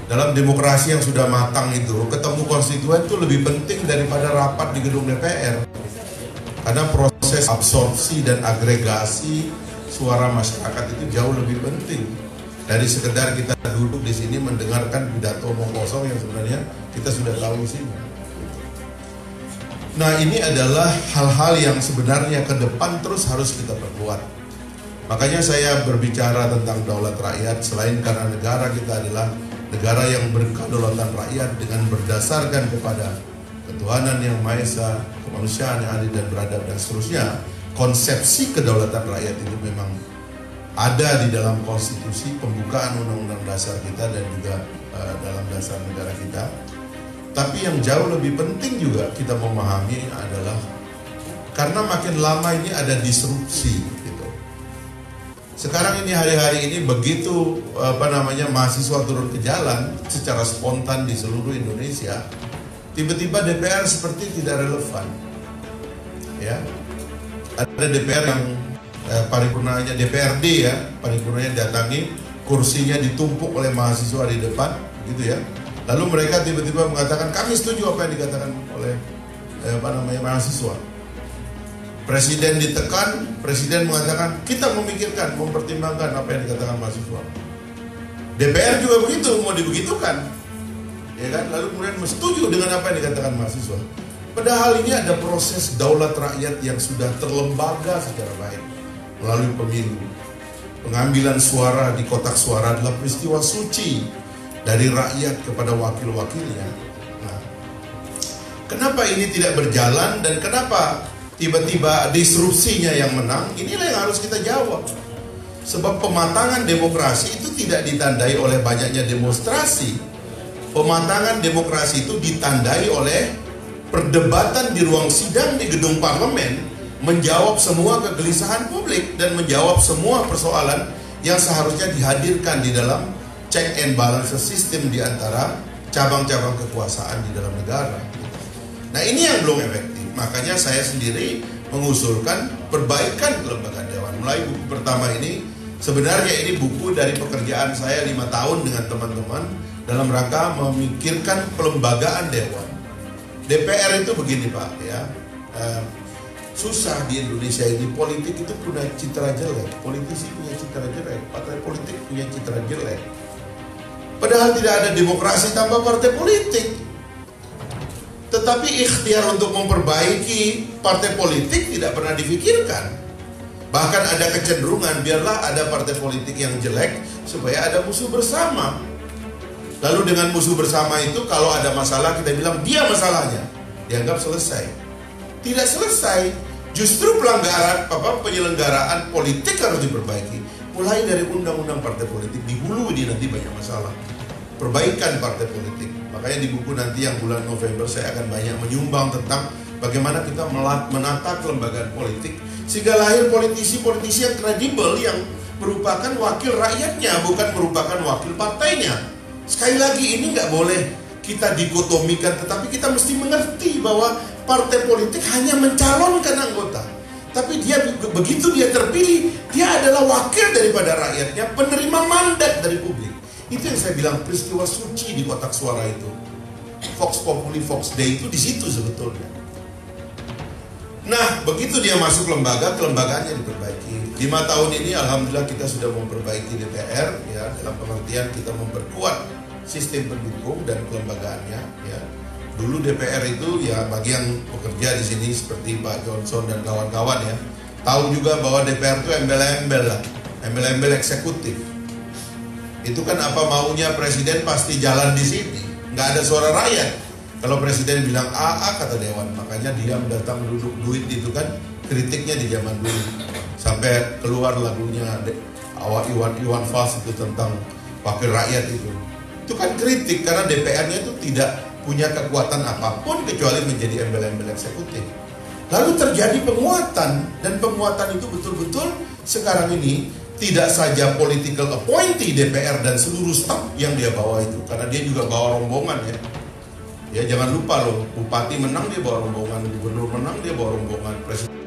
Dalam demokrasi yang sudah matang itu, ketemu konstituen itu lebih penting daripada rapat di gedung DPR. Karena proses absorpsi dan agregasi suara masyarakat itu jauh lebih penting dari sekedar kita duduk di sini mendengarkan pidato omong kosong yang sebenarnya kita sudah tahu isinya. Nah, ini adalah hal-hal yang sebenarnya ke depan terus harus kita perkuat. Makanya saya berbicara tentang daulat rakyat, selain karena negara kita adalah negara yang berkedaulatan rakyat dengan berdasarkan kepada ketuhanan yang Maha Esa, kemanusiaan yang adil dan beradab dan seterusnya. Konsepsi kedaulatan rakyat itu memang ada di dalam konstitusi, pembukaan undang-undang dasar kita dan juga dalam dasar negara kita. Tapi yang jauh lebih penting juga kita memahami adalah karena makin lama ini ada disrupsi gitu. Sekarang ini hari-hari ini begitu mahasiswa turun ke jalan secara spontan di seluruh Indonesia, tiba-tiba DPR seperti tidak relevan. Ya. Ada DPR yang paripurnanya DPRD ya, paripurnanya datangi, kursinya ditumpuk oleh mahasiswa di depan, gitu ya. Lalu mereka tiba-tiba mengatakan kami setuju apa yang dikatakan oleh mahasiswa. Presiden ditekan, presiden mengatakan kita memikirkan, mempertimbangkan apa yang dikatakan mahasiswa. DPR juga begitu, mau dibegitukan, ya kan? Lalu kemudian setuju dengan apa yang dikatakan mahasiswa. Padahal ini ada proses daulat rakyat yang sudah terlembaga secara baik melalui pemilu. Pengambilan suara di kotak suara adalah peristiwa suci dari rakyat kepada wakil-wakilnya. Nah, kenapa ini tidak berjalan dan kenapa tiba-tiba disrupsinya yang menang? Inilah yang harus kita jawab. Sebab pematangan demokrasi itu tidak ditandai oleh banyaknya demonstrasi. Pematangan demokrasi itu ditandai oleh perdebatan di ruang sidang di gedung parlemen, menjawab semua kegelisahan publik dan menjawab semua persoalan yang seharusnya dihadirkan di dalam check and balance sistem di antara cabang-cabang kekuasaan di dalam negara. Nah, ini yang belum efektif. Makanya saya sendiri mengusulkan perbaikan kelembagaan dewan. Mulai buku pertama ini, sebenarnya ini buku dari pekerjaan saya 5 tahun dengan teman-teman dalam rangka memikirkan pelembagaan dewan. DPR itu begini Pak ya, susah di Indonesia ini, politik itu punya citra jelek, politisi punya citra jelek, partai politik punya citra jelek. Padahal tidak ada demokrasi tanpa partai politik. Tetapi ikhtiar untuk memperbaiki partai politik tidak pernah difikirkan. Bahkan ada kecenderungan biarlah ada partai politik yang jelek supaya ada musuh bersama. Lalu dengan musuh bersama itu kalau ada masalah kita bilang dia masalahnya, dianggap selesai. Tidak selesai. Justru penyelenggaraan politik harus diperbaiki. Mulai dari undang-undang partai politik, di hulu ini nanti banyak masalah. Perbaikan partai politik. Makanya di buku nanti yang bulan November saya akan banyak menyumbang tentang bagaimana kita menata kelembagaan politik sehingga lahir politisi-politisi yang kredibel yang merupakan wakil rakyatnya, bukan merupakan wakil partainya. Sekali lagi ini nggak boleh kita dikotomikan, tetapi kita mesti mengerti bahwa partai politik hanya mencalonkan anggota. Tapi begitu dia terpilih, dia adalah wakil daripada rakyatnya, penerima mandat dari publik. Itu yang saya bilang peristiwa suci di kotak suara itu. Vox Populi, Vox Dei itu di situ sebetulnya. Nah, begitu dia masuk lembaga, kelembagaannya diperbaiki. 5 tahun ini alhamdulillah kita sudah memperbaiki DPR ya, dalam pengertian kita memperkuat sistem pendukung dan kelembagaannya ya. Dulu DPR itu ya bagi yang bekerja di sini seperti Pak Johnson dan kawan-kawan ya, tahu juga bahwa DPR itu embel-embel lah, embel-embel eksekutif. Itu kan apa maunya presiden pasti jalan di sini, nggak ada suara rakyat. Kalau presiden bilang A kata dewan, makanya dia datang duduk duit itu kan kritiknya di zaman dulu. Sampai keluar lagunya Iwan Fals itu tentang wakil rakyat itu. Itu kan kritik karena DPR-nya itu tidak punya kekuatan apapun kecuali menjadi embel-embel eksekutif. Lalu terjadi penguatan dan penguatan itu betul-betul sekarang ini tidak saja political appointee DPR dan seluruh staf yang dia bawa itu, karena dia juga bawa rombongan ya. Ya jangan lupa loh, bupati menang dia bawa rombongan, gubernur menang dia bawa rombongan, presiden